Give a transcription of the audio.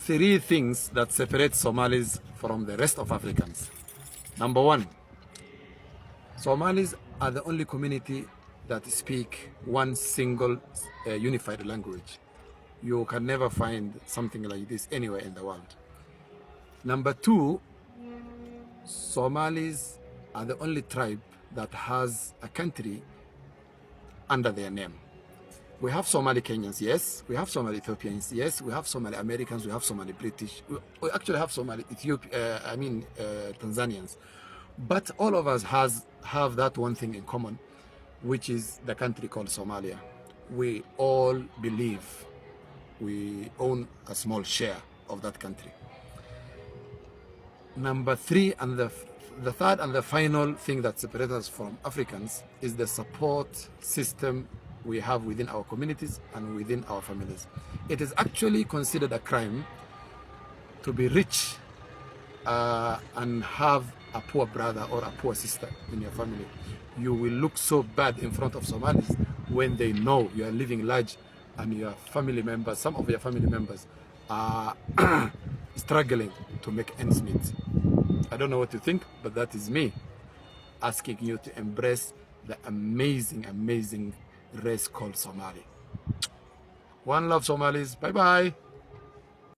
three things that separate Somalis from the rest of Africans. Number one, Somalis are the only community that speak one single unified language. You can never find something like this anywhere in the world. Number two, Somalis are the only tribe that has a country under their name. We have Somali Kenyans, yes. We have Somali Ethiopians, yes. We have Somali Americans, we have Somali British. We actually have Somali Tanzanians. But all of us have that one thing in common, which is the country called Somalia. We all believe we own a small share of that country. Number three, and the third and the final thing that separates us from Africans is the support system we have within our communities and within our families. It is actually considered a crime to be rich and have a poor brother or a poor sister in your family. You will look so bad in front of Somalis when they know you are living large and your family members, some of your family members are struggling to make ends meet. I don't know what you think, but that is me asking you to embrace the amazing, amazing race called Somali. One love, Somalis. Bye-bye.